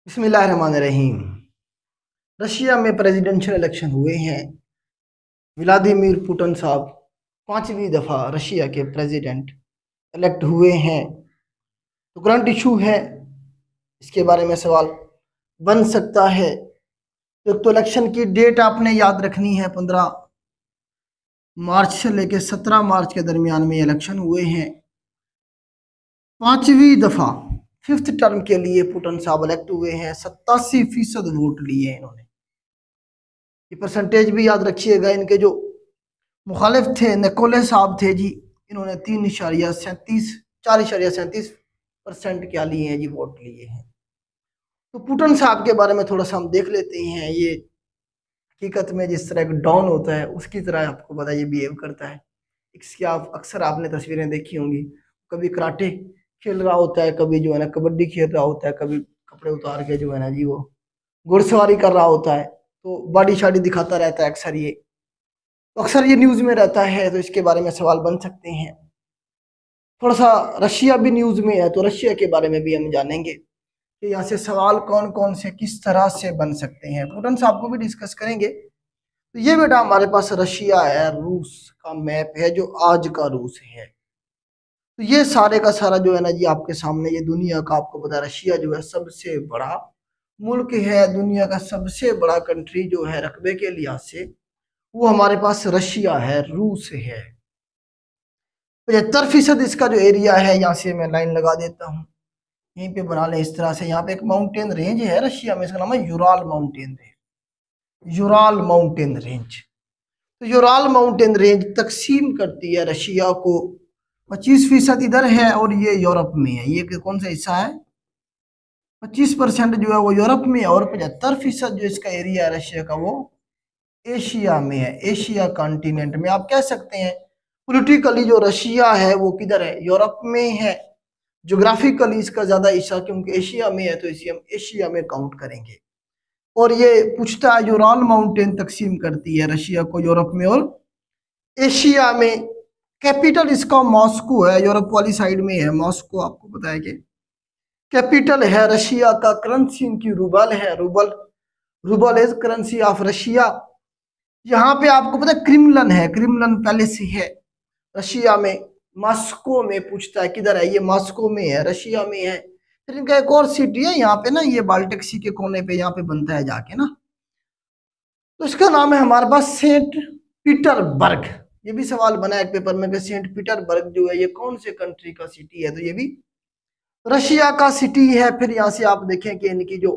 बिस्मिल्लाहिर्रहमानिर्रहीम। रशिया में presidential election हुए हैं। व्लादिमीर पुतिन साहब 5वीं दफ़ा रशिया के प्रेसिडेंट इलेक्ट हुए हैं। तो करंट इशू है, इसके बारे में सवाल बन सकता है। तो इलेक्शन की डेट आपने याद रखनी है। 15 मार्च से लेकर 17 मार्च के दरमियान में इलेक्शन हुए हैं। 5वीं दफ़ा 5th टर्म के लिए पुतिन साहब इलेक्ट हुए हैं। 87% वोट लिए इन्होंने। ये परसेंटेज भी याद रखिएगा। इनके जो मुखालिफ थे निकोले साहब थे जी, इन्होंने 4.37% क्या लिए हैं जी, वोट लिए हैं। तो पुतिन साहब के बारे में थोड़ा सा हम देख लेते हैं। ये हकीकत में जिस तरह एक डॉन होता है उसकी तरह आपको पता ये बिहेव करता है। इसकी आप अक्सर आपने तस्वीरें देखी होंगी। कभी कराटे खेल रहा होता है, कभी जो है ना कबड्डी खेल रहा होता है, कभी कपड़े उतार के जो है ना जी वो घुड़सवारी कर रहा होता है। तो बॉडी शाडी दिखाता रहता है अक्सर ये। तो अक्सर ये न्यूज़ में रहता है, तो इसके बारे में सवाल बन सकते हैं। थोड़ा सा रशिया भी न्यूज़ में है, तो रशिया के बारे में भी हम जानेंगे कि यहाँ से सवाल कौन कौन से किस तरह से बन सकते हैं। पुतिन साहब को भी डिस्कस करेंगे। तो ये बेटा हमारे पास रशिया है, रूस का मैप है जो आज का रूस है। तो ये सारे का सारा जो है ना जी आपके सामने ये दुनिया का आपको पता है। रशिया जो है सबसे बड़ा मुल्क है, दुनिया का सबसे बड़ा कंट्री जो है रकबे के लिहाज से वो हमारे पास रशिया है, रूस है। 75% इसका जो एरिया है, यहाँ से मैं लाइन लगा देता हूँ, यहीं पे बना लें इस तरह से। यहाँ पे एक माउंटेन रेंज है रशिया में, इसका नाम है Ural mountain range. Ural mountain range, तो यूराल माउंटेन रेंज तकसीम करती है रशिया को। 25% इधर है और ये यूरोप में है। ये कौन सा हिस्सा है? 25% जो है वो यूरोप में है और 75% जो इसका एरिया है रशिया का वो एशिया में है। एशिया कॉन्टिनेंट में आप कह सकते हैं। पॉलिटिकली जो रशिया है वो किधर है? यूरोप में है। ज्योग्राफिकली इसका ज्यादा हिस्सा क्योंकि एशिया में है, तो इसे हम एशिया में काउंट करेंगे। और ये पूछता है यूराल माउंटेन तकसीम करती है रशिया को यूरोप में और एशिया में। कैपिटल इसका मॉस्को है, यूरोप वाली साइड में है मॉस्को। आपको पता है कि कैपिटल है रशिया का। करेंसी इनकी रूबल है, rouble. Rouble is currency of Russia. यहाँ पे आपको पता है क्रिमलन है, क्रिमलन पैलेस है रशिया में। मॉस्को में पूछता है किधर है? ये मॉस्को में है, रशिया में है। फिर इनका एक और सिटी है यहाँ पे ना, ये बाल्टिक सी के कोने पे यहाँ पे बनता है जाके ना, तो इसका नाम है हमारे पास सेंट पीटरबर्ग। ये भी सवाल बना है एक पेपर में कि सेंट पीटरबर्ग जो है ये कौन से कंट्री का सिटी है? तो ये भी रशिया का सिटी है। फिर यहाँ से आप देखें कि इनकी जो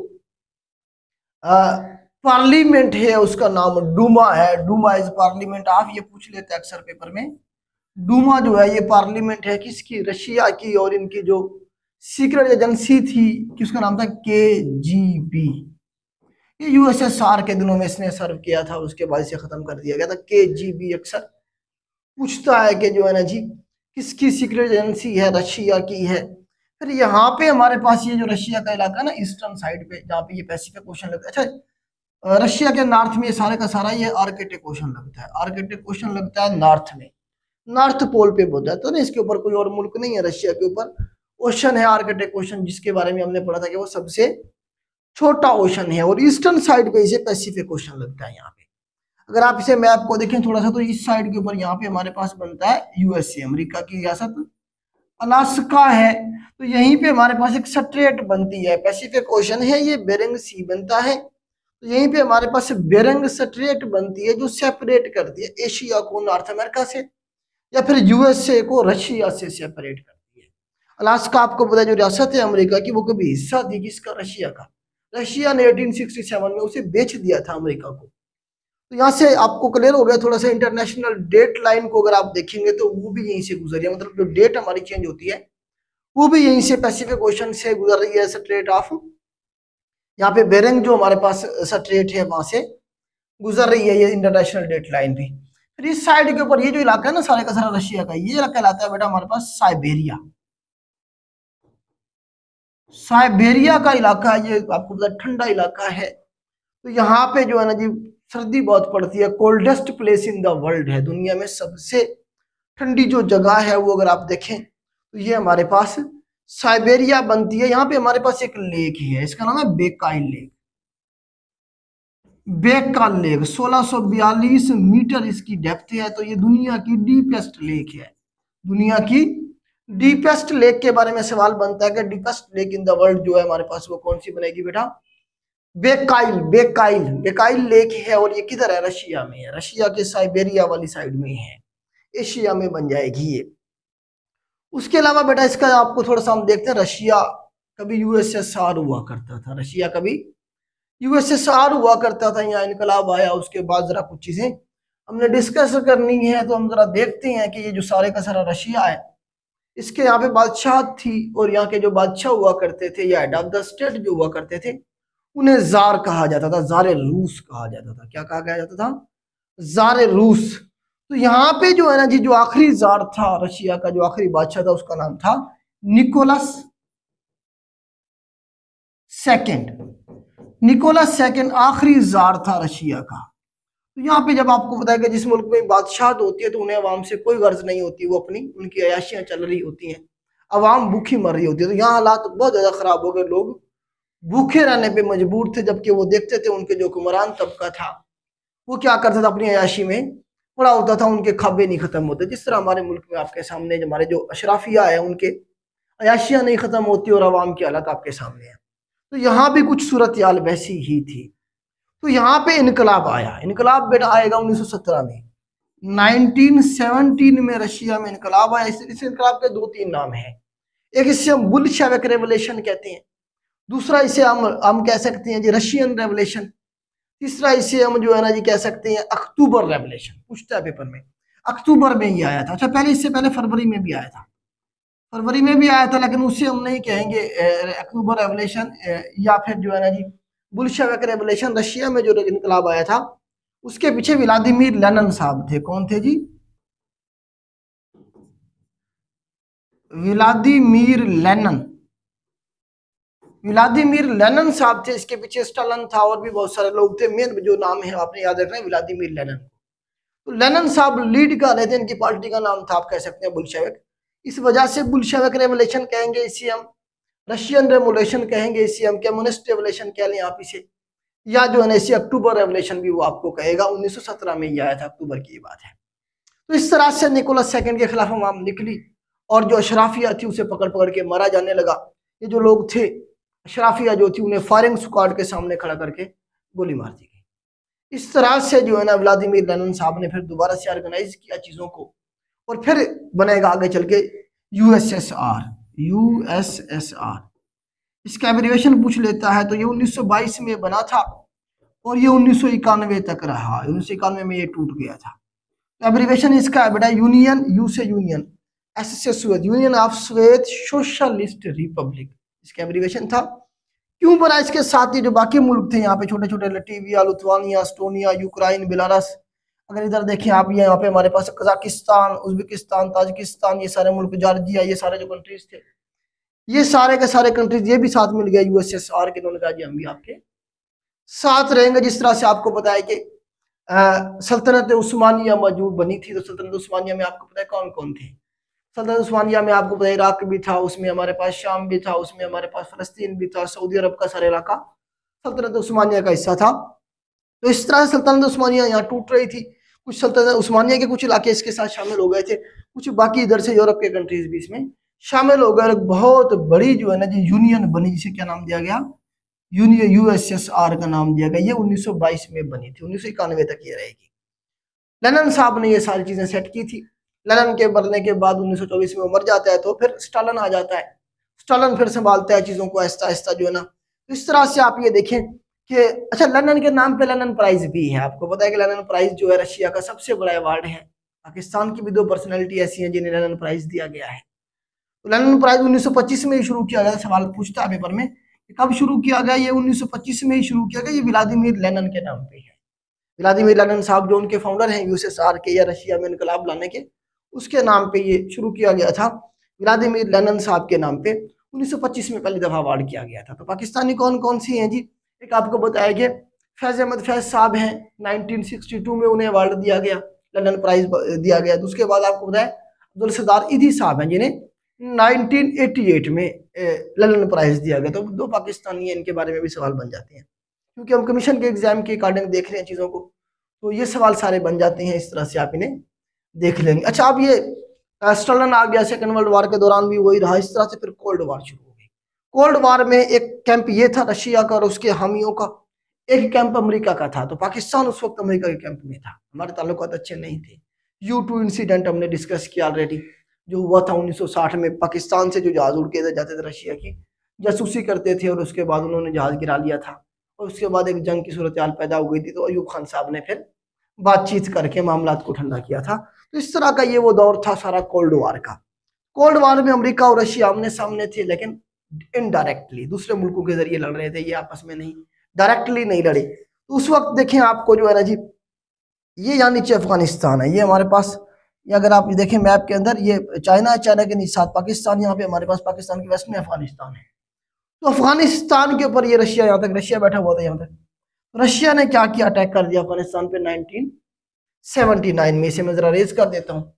पार्लियामेंट है उसका नाम डूमा है। Duma is parliament. आप ये पूछ लेते हैं अक्सर पेपर में। डूमा जो है ये पार्लियामेंट है किसकी? रशिया की। और इनकी जो सीक्रेट एजेंसी थी कि उसका नाम था KGB। ये USSR के दिनों में इसने सर्व किया था, उसके बाद इसे खत्म कर दिया गया था। KGB अक्सर पूछता है कि जो है ना जी किसकी सीक्रेट एजेंसी है? रशिया की है। फिर यहाँ पे हमारे पास ये जो रशिया का इलाका ना ईस्टर्न साइड पे जहाँ पे ये पैसिफिक ओशन लगता है। अच्छा, रशिया के नॉर्थ में ये सारे का सारा ये आर्कटिक ओशन लगता है। आर्कटिक ओशन लगता है नॉर्थ में, नॉर्थ पोल पे होता है। तो ना इसके ऊपर कोई और मुल्क नहीं है। रशिया के ऊपर ओशन है आर्कटिक ओशन, जिसके बारे में हमने पढ़ा था कि वो सबसे छोटा ओशन है। और ईस्टर्न साइड पे इसे पैसिफिक ओशन लगता है। यहाँ पे अगर आप इसे मैप को देखें थोड़ा सा, तो इस साइड के ऊपर यहाँ पे हमारे पास बनता है USA, अमेरिका की रियासत अलास्का है। तो यहीं पे हमारे पास एक स्ट्रेट बनती है, पैसिफिक ओशन है, ये बेरिंग सी बनता है। तो यहीं पे हमारे पास बेरिंग स्ट्रेट बनती है जो सेपरेट करती है एशिया को नॉर्थ अमेरिका से, या फिर USA को रशिया से सेपरेट करती है। अलास्का आपको पता है जो रियासत है अमेरिका की, वो कभी हिस्सा थी किसका? रशिया का। रशिया ने 1867 में उसे बेच दिया था अमेरिका को। तो यहाँ से आपको क्लियर हो गया थोड़ा सा। इंटरनेशनल डेट लाइन को अगर आप देखेंगे तो वो भी यहीं से गुजर है, मतलब जो डेट हमारी चेंज होती है वो भी यहीं से पैसिफिक ओशन से गुजर रही है। स्ट्रेट ऑफ, यहाँ पे बेरिंग जो हमारे पास स्ट्रेट है वहां से गुजर रही है ये इंटरनेशनल डेट लाइन भी। फिर इस साइड के ऊपर ये जो इलाका है ना सारे का सारा रशिया का, ये कहलाता है बेटा हमारे पास साइबेरिया। साइबेरिया का इलाका है ये, आपको पता ठंडा इलाका है। तो यहाँ पे जो है ना जी सर्दी बहुत पड़ती है। Coldest place in the world है, दुनिया में सबसे ठंडी जो जगह है वो अगर आप देखें तो ये हमारे पास साइबेरिया बनती है। यहाँ पे हमारे पास एक लेक है, इसका नाम है बेकाइल लेक। बेकाइल लेक 1642 मीटर इसकी डेप्थ है। तो ये दुनिया की डीपेस्ट लेक है। दुनिया की डीपेस्ट लेक के बारे में सवाल बनता है कि deepest lake in the world जो है हमारे पास वो कौन सी बनेगी बेटा? बेकाइल। बेकाइल बेकाइल लेक है और ये किधर है? रशिया में है। रशिया के साइबेरिया वाली साइड में है, एशिया में बन जाएगी ये। उसके अलावा बेटा इसका आपको थोड़ा सा हम देखते हैं, रशिया कभी यूएसएसआर हुआ करता था। रशिया कभी यूएसएसआर हुआ करता था, यहाँ इनकलाब आया। उसके बाद जरा कुछ चीजें हमने डिस्कस करनी है, तो हम जरा देखते हैं कि ये जो सारे का सारा रशिया है, इसके यहाँ पे बादशाह थी और यहाँ के जो बादशाह हुआ करते थे या हेड ऑफ द स्टेट जो हुआ करते थे, उन्हें जार कहा जाता था, जार रूस कहा जाता था। क्या कहा जाता था? जार रूस। तो यहाँ पे जो है ना जी, जो आखिरी जार था रशिया का, जो आखिरी बादशाह था, उसका नाम था निकोलस सेकंड। निकोलस सेकंड आखिरी जार था रशिया का। तो यहाँ पे जब आपको पता है कि जिस मुल्क में बादशाह होती है तो उन्हें अवाम से कोई गर्ज नहीं होती, वो अपनी उनकी अयाशियां चल रही होती हैं, अवाम भूखी मर रही होती है। तो यहाँ हालात बहुत ज्यादा खराब हो गए, लोग भूखे रहने पे मजबूर थे। जबकि वो देखते थे उनके जो हुक्मरान तबका था वो क्या करता था, अपनी अयाशी में पड़ा होता था, उनके खाबे नहीं खत्म होते। जिस तरह हमारे मुल्क में आपके सामने हमारे जो अशराफिया है उनके अयाशियां नहीं खत्म होती और अवाम की हालत आपके सामने है। तो यहाँ भी कुछ सूरत हाल वैसी ही थी। तो यहाँ पे इनकलाब आया। इनकलाब बेटा आएगा 1917 में। 1917 में रशिया में इनकलाब आया। इस इनकलाब के दो तीन नाम हैं। एक इसे हम बुल्शेविक रेवोल्यूशन कहते हैं, दूसरा इसे हम कह सकते हैं जी रशियन रेवोल्यूशन, तीसरा इसे हम जो है ना जी कह सकते हैं अक्टूबर रेवोल्यूशन। पूछता है पेपर में, अक्टूबर में ही आया था। अच्छा, पहले इससे पहले फरवरी में भी आया था, फरवरी में भी आया था, लेकिन उसे हम नहीं कहेंगे अक्टूबर रेवोल्यूशन या फिर जो है ना जी बुल्शेविक रेवोल्यूशन। रशिया में जो इनकलाब आया था उसके पीछे व्लादिमीर लेनिन साहब थे। कौन थे जी? Vladimir Lenin. व्लादिमीर लेनिन साहब थे, इसके पीछे स्टालिन था और भी बहुत सारे लोग थे। मेन जो नाम है आपने याद रखना है व्लादिमीर लेनिन। तो लेनिन साहब लीड कर रहे थे, इनकी पार्टी का नाम था आप कह सकते हैं बुल्शेविक। इस वजह से बुल्शेविक रेवोल्यूशन कहेंगे, इसे हम रशियन रेवोल्यूशन कहेंगे, इसे हम कम्युनिस्ट रेवोल्यूशन कह लें आप इसे, या जो है ना इसे अक्टूबर रेवोल्यूशन भी वो आपको कहेगा। 1917 में ही आया था, अक्टूबर की बात है। तो इस तरह से निकोलस सेकंड के खिलाफ आवाम निकली और जो अशराफिया थी उसे पकड़ पकड़ के मारा जाने लगा। ये जो लोग थे अशराफिया जो थी, उन्हें फायरिंग स्क्वाड के सामने खड़ा करके गोली मार दी गई। इस तरह से जो है ना व्लादिमीर लेनिन साहब ने फिर दोबारा से ऑर्गेनाइज किया चीजों को और फिर बनेगा आगे चल के यूएसएसआर। यूएसएसआर इसका एब्रिविएशन पूछ लेता है तो ये 1922 में बना था और ये 1991 तक रहा। 1991 में ये टूट गया था। तो एब्रिविएशन इसका है बेटा यूनियन, यू से यूनियन, एस से स्वेत, यूनियन ऑफ स्वेत सोशलिस्ट रिपब्लिक इसका एब्रिविएशन था। क्यों बना? इसके साथ ही जो बाकी मुल्क थे यहाँ पे छोटे छोटे, लटीविया, लिथुआनिया, एस्टोनिया, यूक्रेन, बेलारूस, अगर इधर देखें आप, यहाँ पे हमारे पास कजाकिस्तान, उज्बेकिस्तान, ताजिकिस्तान, ये सारे मुल्क, जॉर्जिया, ये सारे जो कंट्रीज थे, ये सारे के सारे कंट्रीज ये भी साथ मिल गया यूएसएसआर के। उन्होंने कहा जी हम भी आपके साथ रहेंगे। जिस तरह से आपको पता है कि सल्तनत उस्मानिया मौजूद बनी थी, तो सल्तनत उस्मानिया में आपको पता है कौन कौन थे? सल्तनत उस्मानिया में आपको पता है इराक भी था, उसमें हमारे पास शाम भी था, उसमें हमारे पास फलस्तीन भी था, सऊदी अरब का सारा इलाका सल्तनत उस्मानिया का हिस्सा था। तो इस तरह से सल्तनत उस्मानिया यहाँ टूट रही थी। कुछ सल्तनत उस्मानिया के कुछ इलाके इसके साथ शामिल हो गए थे, कुछ बाकी इधर से यूरोप के कंट्रीज भी इसमें शामिल हो गए। बहुत बड़ी जो है ना जी यूनियन बनी, जिसे क्या नाम दिया गया? यूनियन, यूएसएसआर का नाम दिया गया। ये 1922 में बनी थी, 1991 तक ये रहेगी। लेनिन साहब ने ये सारी चीजें सेट की थी। लेनिन के मरने के बाद 1924 में वो मर जाता है तो फिर स्टालिन आ जाता है। स्टालिन फिर संभालता है चीजों को आहिस्ता आहिस्ता जो है ना। तो इस तरह से आप ये देखें कि अच्छा, लेनिन के नाम पे लेनिन प्राइज भी है। आपको पता है कि लेनिन प्राइज जो है रशिया का सबसे बड़ा अवार्ड है। पाकिस्तान की भी दो पर्सनैलिटी ऐसी हैं जिन्हें लेनिन प्राइज दिया गया है। तो लेनिन प्राइज 1925 में ही शुरू किया गया। सवाल पूछता है पेपर में कब शुरू किया गया? ये 1925 में ही शुरू किया गया। ये व्लादिमीर लेनिन के नाम पे है। व्लादिमीर लेनिन साहब जो उनके फाउंडर हैं यूएसएसआर के या रशिया में इनकलाब लाने के, उसके नाम पे ये शुरू किया गया था। व्लादिमीर लेनिन साहब के नाम पे 1925 में पहली दफा अवार्ड किया गया था। तो पाकिस्तानी कौन कौन सी हैं जी? एक आपको बताया कि फैज अहमद फैज साहब हैं, 1962 में उन्हें अवार्ड दिया गया, लेनिन प्राइज दिया गया। तो उसके बाद आपको बताया अब्दुल सत्तार ईदी साहब हैं, जिन्हें 1988 में ललन प्राइज दिया गया। तो दो पाकिस्तानी है, इनके बारे में भी सवाल बन जाते हैं, क्योंकि हम कमीशन के एग्जाम के अकॉर्डिंग देख रहे हैं चीज़ों को, तो ये सवाल सारे बन जाते हैं। इस तरह से आप इन्हें देख लेंगे। अच्छा, अब ये स्टर्लिन आ गया, सेकेंड वर्ल्ड वार के दौरान भी वही रहा। इस तरह से फिर कोल्ड वार शुरू हो गई। कोल्ड वार में एक कैंप ये था रशिया का और उसके हामियों का, एक कैंप अमेरिका का था। तो पाकिस्तान उस वक्त अमेरिका के कैंप में था, हमारे ताल्लुकात अच्छे नहीं थे। U2 इंसिडेंट हमने डिस्कस किया ऑलरेडी, जो हुआ था 1960 में। पाकिस्तान से जो जहाज उड़ के जाते थे रशिया की, जासूसी करते थे, और उसके बाद उन्होंने जहाज गिरा लिया था, और उसके बाद एक जंग की सूरत हाल पैदा हो गई थी। तो अयूब खान साहब ने फिर बातचीत करके मामला को ठंडा किया था। तो इस तरह का ये वो दौर था सारा कोल्ड वार का। कोल्ड वार में अमेरिका और रशिया आमने सामने थे, लेकिन इनडायरेक्टली दूसरे मुल्कों के जरिए लड़ रहे थे, ये आपस में नहीं, डायरेक्टली नहीं लड़े। तो उस वक्त देखें आपको जो है ना जी, ये यहाँ नीचे अफगानिस्तान है, ये हमारे पास, ये अगर आप देखें मैप के अंदर, ये चाइना है, चाइना के नीचे साथ पाकिस्तान, यहाँ पे हमारे पास पाकिस्तान के वेस्ट में अफगानिस्तान है। तो अफगानिस्तान के ऊपर ये रशिया, यहाँ तक रशिया बैठा हुआ था यहाँ तक। रशिया ने क्या किया, अटैक कर दिया अफगानिस्तान पे 1979 में। इसे मैं जरा रेज कर देता हूँ।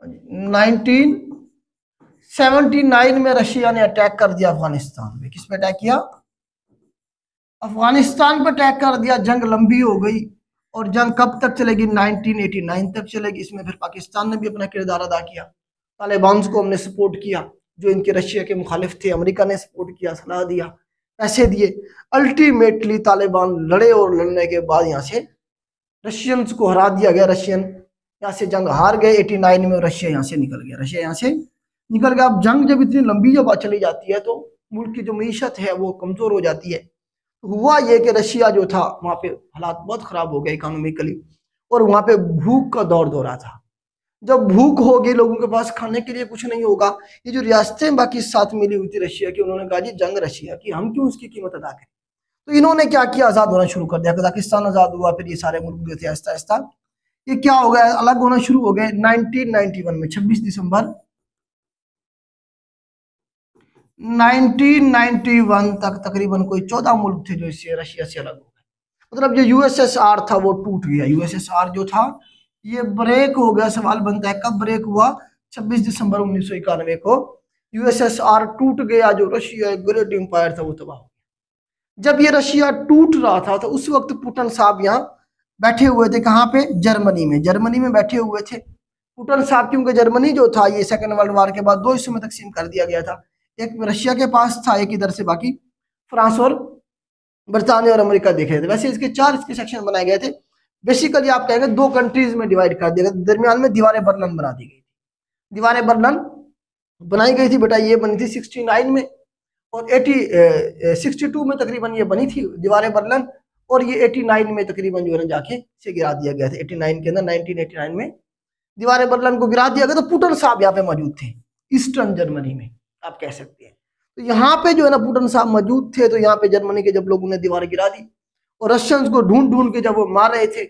1979 में रशिया ने अटैक कर दिया अफगानिस्तान पे। किस पे अटैक किया? अफगानिस्तान पे अटैक कर दिया। जंग लंबी हो गई, और जंग कब तक चलेगी? 1989 तक चलेगी। इसमें फिर पाकिस्तान ने भी अपना किरदार अदा किया। तालिबान को हमने सपोर्ट किया, जो इनके रशिया के मुखालिफ थे। अमेरिका ने सपोर्ट किया, सलाह दिया, पैसे दिए। अल्टीमेटली तालिबान लड़े, और लड़ने के बाद यहाँ से रशियंस को हरा दिया गया। रशियन यहाँ से जंग हार गए 89 में, रशिया यहाँ से निकल गया। रशिया यहाँ से निकल गया। अब जंग जब इतनी लंबी जब चली जाती है, तो मुल्क की जो मीशत है वो कमजोर हो जाती है। हुआ ये कि रशिया जो था, वहां पे हालात बहुत खराब हो गए इकोनॉमिकली, और वहां पे भूख का दौर दौरा था। जब भूख होगी, लोगों के पास खाने के लिए कुछ नहीं होगा, ये जो रियासतें बाकी साथ मिली हुई थी रशिया की, उन्होंने कहा जी जंग रशिया की, हम क्यों उसकी कीमत अदा करें। तो इन्होंने क्या किया, आजाद होना शुरू कर दिया। कजाकिस्तान आजाद हुआ, फिर ये सारे मुल्क जो थे आहिस्ता आहिस्ता ये क्या हो गया, अलग होना शुरू हो गए। 1991 में 26 दिसंबर 1991 तक तकरीबन कोई 14 मुल्क थे जो इससे रशिया से अलग हो गए। मतलब जो यूएसएसआर था वो टूट गया। यूएसएसआर जो था ये ब्रेक हो गया। सवाल बनता है कब ब्रेक हुआ? 26 दिसंबर 1991 को यूएसएसआर टूट गया। जो रशिया एक ग्रेट एम्पायर था वो तबाह हो गया। जब ये रशिया टूट रहा था, तो उस वक्त पुतिन साहब यहाँ बैठे हुए थे। कहाँ पे? जर्मनी में। जर्मनी में बैठे हुए थे पुतिन साहब, क्योंकि जर्मनी जो था ये सेकेंड वर्ल्ड वार के बाद दो हिस्सों में तकसीम कर दिया गया था। एक रशिया के पास था, एक इधर से, बाकी फ्रांस और बरतानिया और अमेरिका देख रहे थे। वैसे इसके 4 इसके सेक्शन बनाए गए थे। बेसिकली आप कहेंगे 2 कंट्रीज में डिवाइड कर दिया गया। दरमियान में दीवारें बर्लिन बना दी गई थी। दीवारें बर्लिन बनाई गई थी बेटा, ये बनी थी 69 में, और 62 में तकरीबन ये बनी थी दीवारें बर्लिन, और ये 89 में तकरीबन जो है ना जाके से गिरा दिया गया था। 89 के अंदर 1989 में दीवारें बर्लिन को गिरा दिया गया। तो पुतिन साहब यहाँ पे मौजूद थे, ईस्टर्न जर्मनी में आप कह सकते हैं। तो यहाँ पे जो है ना पुतिन साहब मौजूद थे। तो यहाँ पे जर्मनी के जब लोगों ने दीवार गिरा दी, और रशियंस को ढूंढ ढूंढ के जब वो मार रहे थे,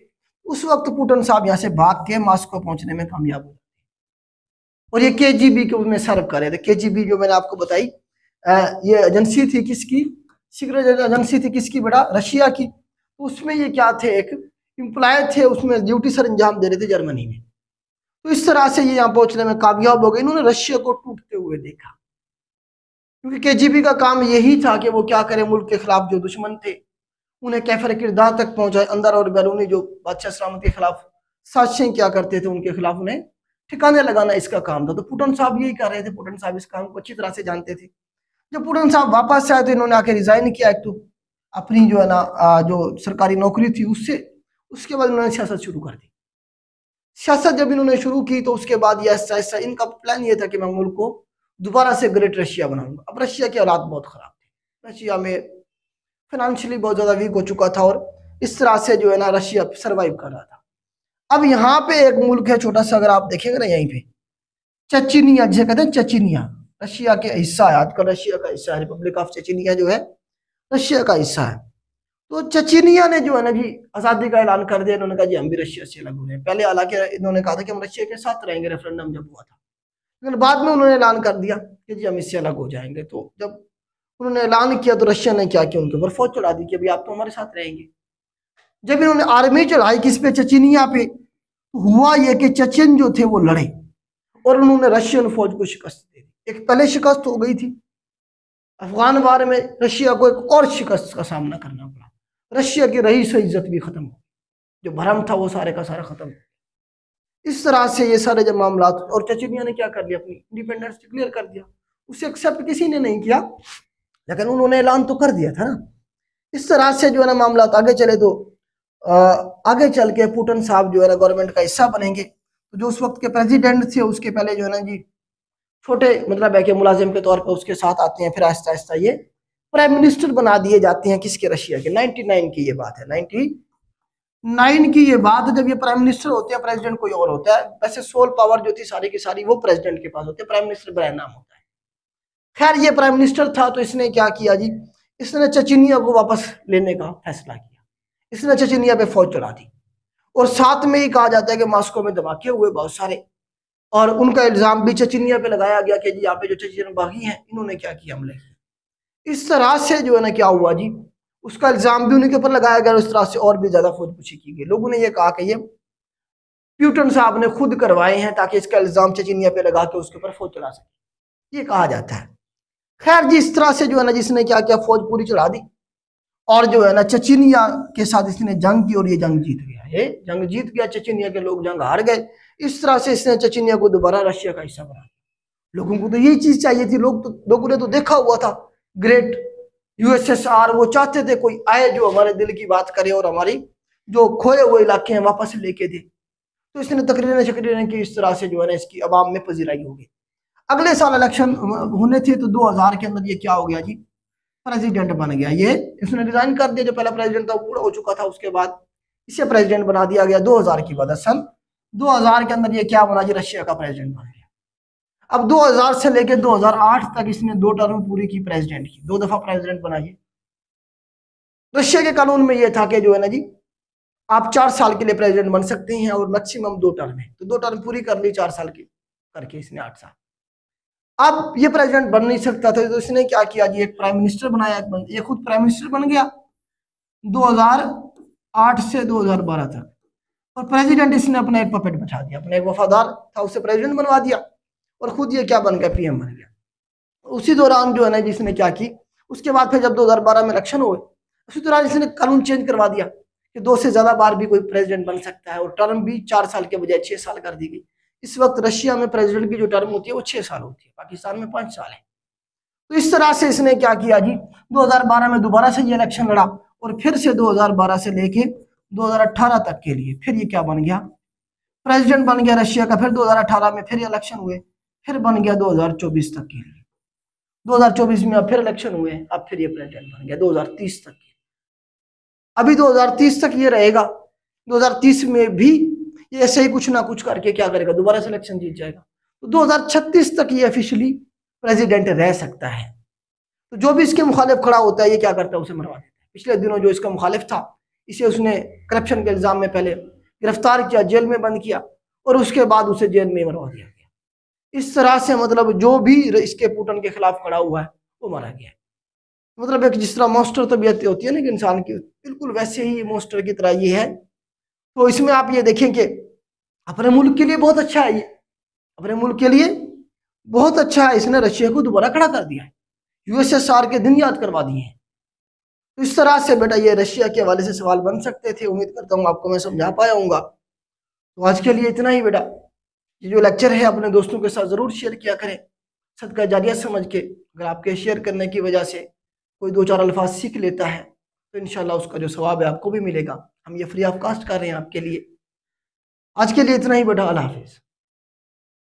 उस वक्त पुतिन साहब यहाँ से भाग के मॉस्को पहुंचने में कामयाब हुए। और ये केजीबी के में सर्व कर रहे थे। केजीबी जो मैंने आपको बताई, ये एजेंसी थी किसकी? सीक्रेट एजेंसी थी किसकी बेटा? रशिया की। तो उसमें ये क्या थे, एक एम्प्लॉय थे, उसमें ड्यूटी सर अंजाम दे रहे थे जर्मनी में। तो इस तरह से ये यहाँ पहुंचने में कामयाब हो गए। इन्होंने रशिया को टूटते हुए देखा, क्योंकि केजीबी का काम यही था कि वो क्या करे, मुल्क के खिलाफ जो दुश्मन थे उन्हें कैफर किरदार तक पहुंचाए। अंदर और बैरूनी जो बादशाह सलामत के खिलाफ साजिशें क्या करते थे, उनके खिलाफ उन्हें ठिकाने लगाना इसका काम था। तो पुतिन साहब यही कर रहे थे। पुतिन साहब इस काम को अच्छी तरह से जानते थे। जब पुतिन साहब वापस आए, तो इन्होंने आके रिजाइन किया, एक तो अपनी जो है ना जो सरकारी नौकरी थी उससे। उसके बाद इन्होंने सियासत शुरू कर दी। सियासत जब इन्होंने शुरू की, तो उसके बाद ये ऐसा इनका प्लान ये था कि मैं मुल्क को दोबारा से ग्रेट रशिया बनाऊंगा। अब रशिया के हालात बहुत खराब थे, रशिया में फाइनेंशियली बहुत ज्यादा वीक हो चुका था, और इस तरह से जो है ना रशिया सर्वाइव कर रहा था। अब यहाँ पे एक मुल्क है छोटा सा, अगर आप देखेंगे ना यहीं पे, चेचिनिया जिसे कहते हैं, चेचिनिया रशिया के हिस्सा है। आजकल रशिया का हिस्सा है। रिपब्लिक ऑफ चेचिनिया जो है रशिया का हिस्सा है। तो चेचिनिया ने जो है ना जी आज़ादी का ऐलान कर दिया। इन्होंने कहा जी हम भी रशिया से अलग हो रहे हैं। पहले हालांकि इन्होंने कहा था कि हम रशिया के साथ रहेंगे, रेफरेंडम जब हुआ था, लेकिन बाद में उन्होंने ऐलान कर दिया कि जी हम इससे अलग हो जाएंगे। तो जब उन्होंने ऐलान किया, तो रशिया ने क्या किया, उनके ऊपर फौज चढ़ा दी कि अभी आप तो हमारे साथ रहेंगे। जब इन्होंने आर्मी चढ़ाई किस पे? चेचिनिया पे, हुआ ये कि चेचन जो थे वो लड़े, और उन्होंने रशियन फौज को शिकस्त दे दी। एक पहले शिकस्त हो गई थी अफगान वार में, रशिया को एक और शिकस्त का सामना करना पड़ा, रशिया की रही सही इज्जत भी खत्म हो, जो भरम था वो सारे का सारा खत्म हो। इस तरह से ये सारे जब मामला, और चचेनिया ने क्या कर लिया, अपनी इंडिपेंडेंस डिक्लेयर कर दिया। उसे एक्सेप्ट किसी ने नहीं किया, लेकिन उन्होंने ऐलान तो कर दिया था ना। इस तरह से जो है ना मामला आगे चले तो आगे चल के पुतिन साहब जो है ना गवर्नमेंट का हिस्सा बनेंगे। तो जो उस वक्त के प्रेसिडेंट थे उसके पहले जो है ना जी छोटे मतलब है कि मुलाजिम के तौर पर उसके साथ आते हैं, फिर आहिस्ता आहिस्ता ये प्राइम मिनिस्टर बना दिए जाते हैं। किसके? रशिया के। 99 की ये बात है, 99 की ये बात। जब ये प्राइम मिनिस्टर होते हैं, प्रेसिडेंट कोई और होता है। वैसे सोल पावर जो थी सारी की सारी वो प्रेसिडेंट के पास होती है, प्राइम मिनिस्टर बड़ा नाम होता है। खैर ये प्राइम मिनिस्टर था तो इसने क्या किया जी, इसने चचेनिया को वापस लेने का फैसला किया। इसने चचेनिया पे फौज चढ़ा दी और साथ में ही कहा जाता है कि मॉस्को में धमाके हुए बहुत सारे, और उनका इल्जाम भी चचेनिया पे लगाया गया कि जी यहाँ पे जो चचेन बागी हैं इन्होंने क्या किया, हमले किया। इस तरह से जो है ना क्या हुआ जी, उसका इल्जाम भी उन्हीं के ऊपर लगाया गया। उस तरह से और भी ज्यादा खोजपूछी की गई। लोगों ने ये कहा कि ये पुतिन साहब ने खुद करवाए हैं ताकि इसका इल्जाम चचेनिया पे लगा के उसके ऊपर फौज चढ़ा सके, ये कहा जाता है। खैर जी इस तरह से जो है ना जिसने क्या किया, फौज पूरी चढ़ा दी और जो है ना चचेनिया के साथ इसने जंग की और ये जंग जीत गया। ये जंग जीत गया, चचेनिया के लोग जंग हार गए। इस तरह से इसने चचेनिया को दोबारा रशिया का हिस्सा बना दिया। लोगों को तो यही चीज चाहिए थी। लोगों ने तो देखा हुआ था ग्रेट यूएसएसआर, वो चाहते थे कोई आए जो हमारे दिल की बात करे और हमारी जो खोए हुए इलाके हैं वापस लेके दे। तो इसने तकरीरें की, इस तरह से जो है ना इसकी अवाम में पजीराई होगी। अगले साल इलेक्शन होने थे तो 2000 के अंदर ये क्या हो गया जी, प्रेसिडेंट बन गया। ये इसने रिजाइन कर दिया, जो पहला प्रेसिडेंट था वो पूरा हो चुका था, उसके बाद इसे प्रेसिडेंट बना दिया गया 2000 की बाद। सन 2000 के अंदर ये क्या बना जी, रशिया का प्रेसिडेंट बन गया। अब 2000 से लेकर 2008 तक इसने 2 टर्म पूरी की प्रेसिडेंट की, 2 दफा प्रेसिडेंट बना। ये रशिया के कानून में ये था कि जो है ना जी आप 4 साल के लिए प्रेसिडेंट बन सकते हैं और मैक्सिमम 2 टर्म है। तो 2 टर्म पूरी कर ली 4 साल की करके इसने 8 साल। अब ये प्रेसिडेंट बन नहीं सकता था तो इसने क्या किया जी, एक प्राइम मिनिस्टर बनाया। ये खुद प्राइम मिनिस्टर बन गया 2008 से 2012 तक, और प्रेसिडेंट इसने अपना एक पपेट बैठा दिया, अपना एक वफादार था उसे प्रेसिडेंट बनवा दिया और खुद ये क्या बन गया, पीएम बन गया। उसी दौरान जो है ना जिसने क्या की, उसके बाद फिर जब 2012 में इलेक्शन हुए उसी दौरान इसने कानून चेंज करवा दिया कि 2 से ज्यादा बार भी कोई प्रेसिडेंट बन सकता है, और टर्म भी 4 साल के बजाय 6 साल कर दी गई। इस वक्त रशिया में प्रेसिडेंट की जो टर्म होती है वो 6 साल होती है, पाकिस्तान में 5 साल है। तो इस तरह से इसने क्या किया जी, 2012 में दोबारा से ये इलेक्शन लड़ा और फिर से 2012 से लेके 2018 तक के लिए फिर ये क्या बन गया, प्रेसिडेंट बन गया रशिया का। फिर 2018 में फिर इलेक्शन हुए, फिर बन गया 2024 तक के लिए। 2024 में अब फिर इलेक्शन हुए, अब फिर ये प्रेसिडेंट बन गया 2030 तक के। अभी 2030 तक ये रहेगा, 2030 में भी ये ऐसे ही कुछ ना कुछ करके क्या करेगा, दोबारा से इलेक्शन जीत जाएगा। तो 2036 तक ये ऑफिशियली प्रेसिडेंट रह सकता है। तो जो भी इसके मुखालिफ खड़ा होता है ये क्या करता है, उसे मरवा देता है। पिछले दिनों जो इसका मुखालिफ था इसे उसने करप्शन के इल्जाम में पहले गिरफ्तार किया, जेल में बंद किया और उसके बाद उसे जेल में मरवा दिया गया। इस तरह से मतलब जो भी इसके पुतिन के खिलाफ खड़ा हुआ है वो मारा गया। मतलब एक जिस तरह मॉन्स्टर तबीयत होती है ना कि इंसान की, बिल्कुल वैसे ही मॉन्स्टर की तरह ये है। तो इसमें आप ये देखें कि अपने मुल्क के लिए बहुत अच्छा है, ये अपने मुल्क के लिए बहुत अच्छा है। इसने रशिया को दोबारा खड़ा कर दिया है, यूएसएसआर के दिन याद करवा दिए हैं। तो इस तरह से बेटा ये रशिया के हवाले से सवाल बन सकते थे। उम्मीद करता हूँ आपको मैं समझा पाया हूँगा। तो आज के लिए इतना ही बेटा। ये जो लेक्चर है अपने दोस्तों के साथ ज़रूर शेयर किया करें, सदका जारिया समझ के। अगर आपके शेयर करने की वजह से कोई 2-4 अल्फाज सीख लेता है तो इंशाल्लाह उसका जो सवाब है आपको भी मिलेगा। हम ये फ्री ऑफ कास्ट कर रहे हैं आपके लिए। आज के लिए इतना ही बेटा, अल्लाह हाफिज़।